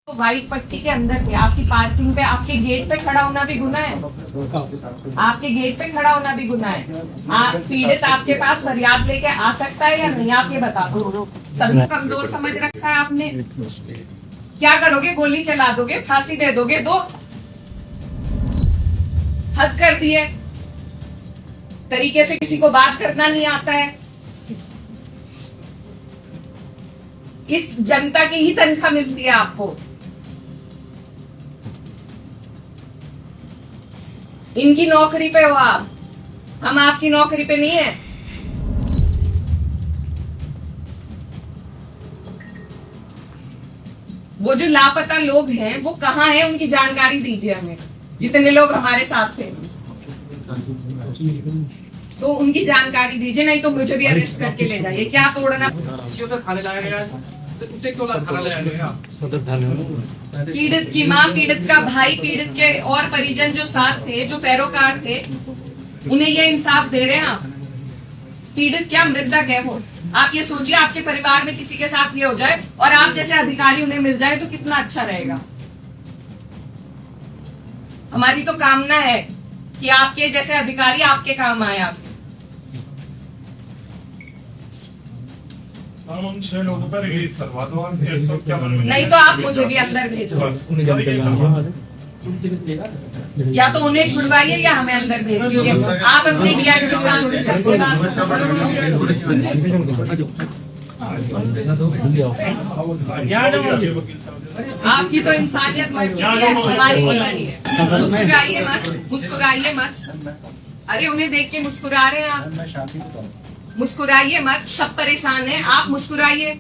तो व्हाइट पट्टी के अंदर थे, आपकी पार्किंग पे, आपके गेट पे खड़ा होना भी गुनाह है। आपके गेट पे खड़ा होना भी गुनाह है। आप पीड़ित आपके पास फरियाद लेके आ सकता है या नहीं, आप ये बता दो। सभी कमजोर समझ रखा है आपने। क्या करोगे? गोली चला दोगे, फांसी दे दोगे? दो, हद कर दी है। तरीके से किसी को बात करना नहीं आता है। इस जनता की ही तनख्वाह मिलती है आपको। इनकी नौकरी पे हो आप, हम आपकी नौकरी पे नहीं है। वो जो लापता लोग हैं वो कहाँ हैं, उनकी जानकारी दीजिए हमें। जितने लोग हमारे साथ थे तो उनकी जानकारी दीजिए, नहीं तो मुझे भी अरेस्ट करके ले जाइए। क्या तोड़ना? थाने लाया गया तो उसे क्यों थाना लाया गया? पीड़ित की माँ, पीड़ित का भाई, पीड़ित के और परिजन जो साथ थे, जो पैरोकार थे, उन्हें ये इंसाफ दे रहे हैं आप। पीड़ित क्या, मृतक है वो। आप ये सोचिए, आपके परिवार में किसी के साथ ये हो जाए और आप जैसे अधिकारी उन्हें मिल जाए तो कितना अच्छा रहेगा। हमारी तो कामना है कि आपके जैसे अधिकारी आपके काम आए। आपके हम उन 6 लोगों पर रिलीज करवा दो। नहीं तो आप मुझे भी अंदर भेजो, या तो उन्हें छुड़वाइए या हमें अंदर भेज दीजिए। आप अपने किसान से सबसे बात। आपकी तो इंसानियत मर चुकी है, हमारी नहीं मरी है। मुस्कुराइए मत, मुस्कुराइए मत। अरे उन्हें देख के मुस्कुरा रहे हैं आप। मुस्कुराइए मत, सब परेशान हैं, आप मुस्कुराइए।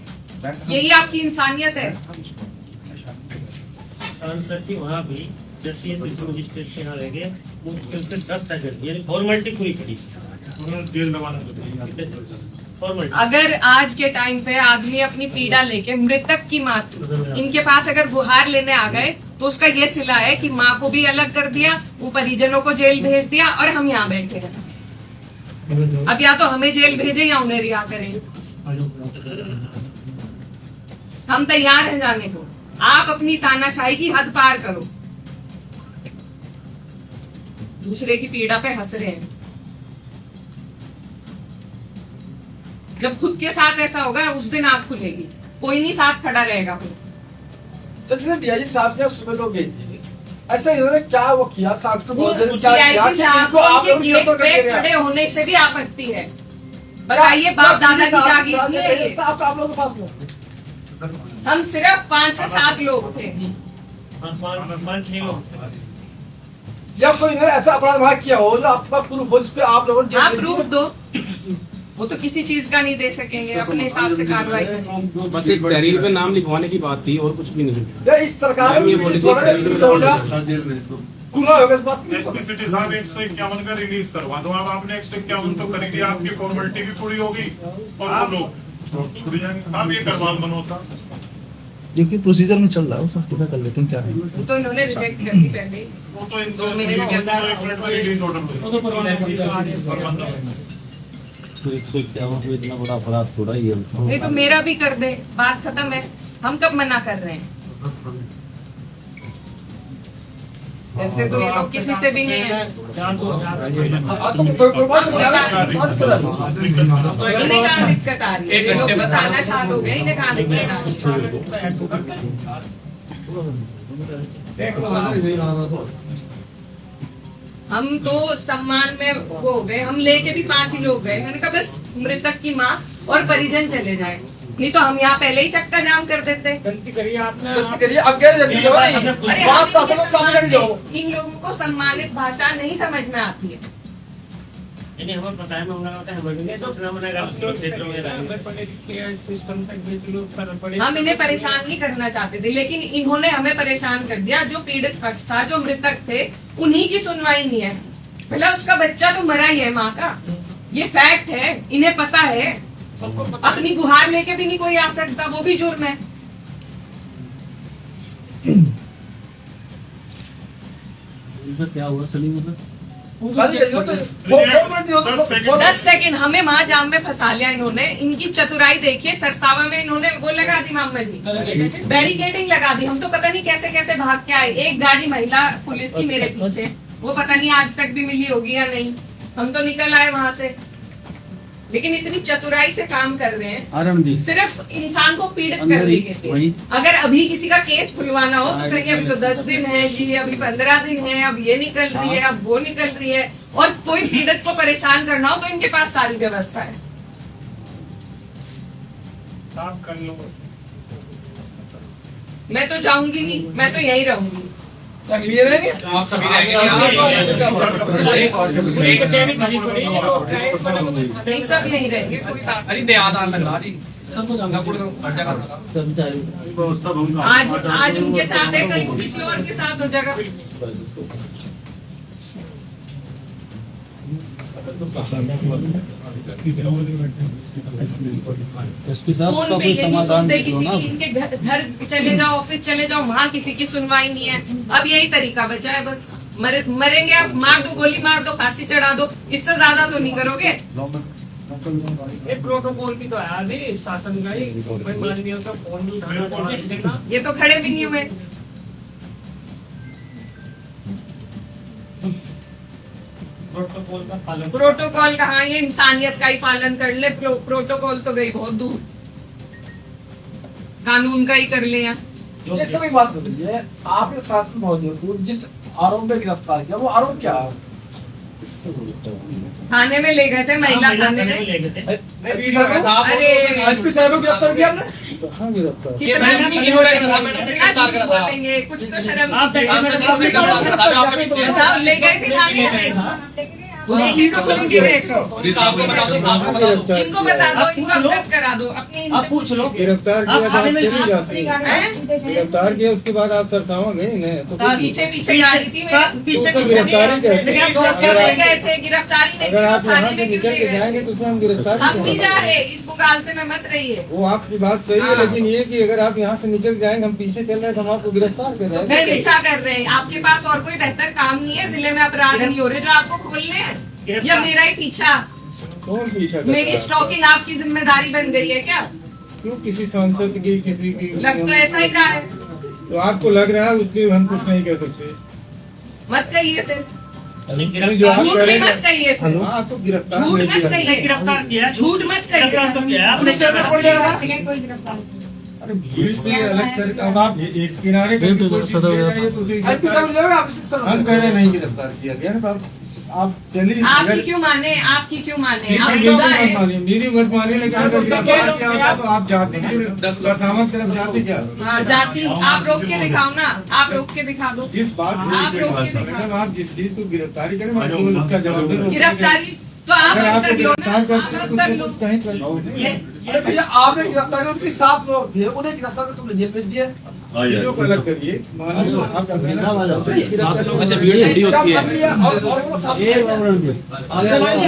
यही आपकी इंसानियत है। वहाँ भी मुश्किल से 10 तक फॉर्मेलिटी पूरी करी। अगर आज के टाइम पे आदमी अपनी पीड़ा लेके, मृतक की माँ इनके पास अगर गुहार लेने आ गए तो उसका ये सिला है कि माँ को भी अलग कर दिया, वो परिजनों को जेल भेज दिया और हम यहाँ बैठे हैं। अब या तो हमें जेल भेजे या उन्हें रिहा करें। हम तैयार हैं जाने को। आप अपनी तानाशाही की हद पार करो। दूसरे की पीड़ा पे हंस रहे हैं। जब खुद के साथ ऐसा होगा उस दिन आँख खुलेगी, कोई नहीं साथ खड़ा रहेगा। जैसे डीआईजी साहब ने सुबह लोग गए थे, ऐसा इन्होंने क्या वो किया? डीआईजी साहब को उनके गेट पे खड़े होने से भी आपत्ति है। बताइए, बाप दादा की जागीर नहीं है ये। आप लोगों के पास हम सिर्फ 5 से 7 लोग थे। या कोई ऐसा अपराध वहाँ किया हो जो आपका प्रूफ हो, जिस पे आप लोगों ने आप प्रूफ दो। वो तो किसी चीज का नहीं दे सकेंगे, अपने हिसाब से कार्रवाई करेंगे। बस एक तहरीर पे नाम लिखवाने की बात थी और कुछ भी नहीं। इस सरकार एसपीसीटी साहब 151 का रिलीज करवा दो। अब आपने 151 तो कर दिया, आपकी फॉर्मेलिटी भी पूरी होगी और वो लोग छुड़ जाएंगे। साहब ये करवाल भरोसा देखिए प्रोसीजर में चल रहा है, वो सब पूरा कर लेते हैं। क्या है वो तो इन्होंने रिजेक्ट कर दी पहले। वो तो इन 2 मिनट में रिलीज ऑर्डर तो 151 को इतना बड़ा अपराध थोड़ा ही है। नहीं तो मेरा भी कर दे, बात खत्म है। हम कब मना कर रहे हैं? कहते तो ये लोग किसी से भी नहीं है। इन्हें कहाँ दिक्कत आ रही है? ये लोग बताना शांत हो गए, इन्हें कहाँ दिक्कत आ रही है? हम तो सम्मान में वो हो गए, हम लेके भी 5 ही लोग गए। मैंने कहा बस मृतक की माँ और परिजन चले जाए, नहीं तो हम यहाँ पहले ही चक्का जाम कर देते। गलती करिए आपने, इन लोगों को सम्मानित भाषा नहीं समझ में आती है। हमें पता है हम इन्हें परेशान नहीं करना चाहते थे, लेकिन इन्होंने हमें परेशान कर दिया। जो पीड़ित पक्ष था, जो मृतक थे, उन्हीं की सुनवाई नहीं है। मतलब उसका बच्चा तो मरा ही है, माँ का ये फैक्ट है, इन्हें पता है। अपनी गुहार लेके भी नहीं कोई आ सकता, वो भी जुर्म है। क्या हुआ सलीम? गाली करियो तो फॉर्मेलिटी हो तो 10 सेकंड। 10 सेकंड हमें वहां जाम में फंसा लिया इन्होंने। इनकी चतुराई देखिए, सरसावा में इन्होंने वो लगा दी, मोहम्मद जी बैरिकेडिंग लगा दी। हम तो पता नहीं कैसे कैसे भाग के आए। एक गाड़ी महिला पुलिस की मेरे पीछे, वो पता नहीं आज तक भी मिली होगी या नहीं। हम तो निकल आए वहां से, लेकिन इतनी चतुराई से काम कर रहे हैं सिर्फ इंसान को पीड़ित करने के लिए। अगर अभी किसी का केस खुलवाना हो तो कहेंगे अभी तो 10 दिन है जी, अभी 15 दिन है, अब ये निकल रही है, अब वो निकल रही है। और कोई पीड़ित को परेशान करना हो तो इनके पास सारी व्यवस्था है। आप कर लो। मैं तो जाऊंगी नहीं, मैं तो यहीं रहूंगी। क्लियर है नहीं? आप सभी रहेंगे नहीं, सब यहीं रहेंगे, कोई बात अरे आधार लग रहा जी आज उनके साथ है, कल को किसी और के साथ हो जाएगा। एसपी साहब फोन का पे कोई ये नहीं समाधान सुनते दो किसी ना। की, इनके घर चले जाओ, ऑफिस चले जाओ, वहाँ किसी की सुनवाई नहीं है। अब यही तरीका बचा है, बस मरेंगे आप, मार दो, गोली मार दो, फांसी चढ़ा दो, इससे ज्यादा तो नहीं करोगे। एक प्रोटोकॉल भी तो है अभी शासन का ही, कोई माननीय का फोन भी उठाना। ये तो खड़े भी नहीं हुए। प्रोटोकॉल का पालन। प्रोटोकॉल कहाँ, ये इंसानियत का ही पालन कर ले। प्रोटोकॉल तो गई बहुत दूर, कानून का ही कर ले। ये सभी बात बताइए, आपने शासन महोदय को जिस आरोप में गिरफ्तार किया, वो आरोप क्या है? थाने में ले गए थे, महिला थाने में। ले गए थे। एसपी साहब को गिरफ्तार किया आपने? कहाँ गिरफ्तार? कितना झूठ बोलेंगे, कुछ तो शर्म बताओ। ले गए थे थाने में, लेकिन तो सुनिए देखो, इनको बता दो, इनको अवगत करा दो अपनी इनसे। पूछ लो। गिरफ्तार किया बाद चली जाती है। हैं? गिरफ्तार किया उसके बाद आप सरसावा गए इन्हें तो फिर- पीछे पीछे गाड़ी थी मेरी, तो उसे गिरफ्तारी कहते हैं। तो फिर ले गए थे, गिरफ्तारी नहीं अगर की आप तो यहाँ थाने से में क्यों निकल ले के गए? जाएंगे तो उसे हम गिरफ्तार हम भी जा रहे, इस मुगालते में मत रहिए। वो आपकी बात सही है, हाँ। लेकिन ये कि अगर आप यहाँ से निकल जाएंगे, हम पीछे चल रहे हैं तो हम आपको गिरफ्तार कर तो रहे फिर पीछा कर रहे हैं। आपके पास और कोई बेहतर काम नहीं है, जिले में अपराध नहीं हो रहे जो आपको खोलने हैं, या मेरा ही पीछा? कौन पीछा कर मेरी रहा है? स्टॉकिंग आपकी जिम्मेदारी बन गई है क्या? क्यों किसी सांसद की किसी की लग तो ऐसा ही रहा है। तो आपको लग रहा है, उसलिए हम कुछ नहीं कर सकते। मत कहिए फिर, जो आप झूठ भी करेंगे मत कहिए फिर, हाँ, आपको गिरफ्तार झूठ नहीं मत किया कहिए, गिरफ्तार किया। झूठ मत गिरफ्तार तो किया है। आपने अरे भीड़ से अलग करके अब आप एक किनारे करके कोशिश कर रहे हैं, दूसरी एसपी साहब जाओगे आप इस तरह हम से? कह रहे नहीं गिरफ्तार किया गया ना। आप चलिए आपकी क्यों माने, आपकी क्यों माने? ठीक आप है, बिल्कुल खुदा है। मत मानिए, मेरी मत मानिए, लेकिन अगर गिरफ्तार किया होता तो आप जाते सरसावत तरफ जाते क्या? हाँ जाती, आप रोक के दिखाओ ना, आप रोक के दिखा दो। जिस बात आप रोक के मैडम, आप जिस चीज को गिरफ्तारी करें मैं केवल उसका जवाब दे। गिरफ्तारी तो आप अगर अब आपको कर लो ना, गिरफ्तार आप करते अब तो कर उसमें लो। कुछ कहीं पर अरे भैया, आपने गिरफ्तार किया, उनके 7 लोग थे, उन्हें गिरफ्तार कर तुमने जेल भेज दिया। चीजों को अलग करिए। मान लो आप अच्छा, भीड़ थोड़ी होती है। और वो लोग साथ में-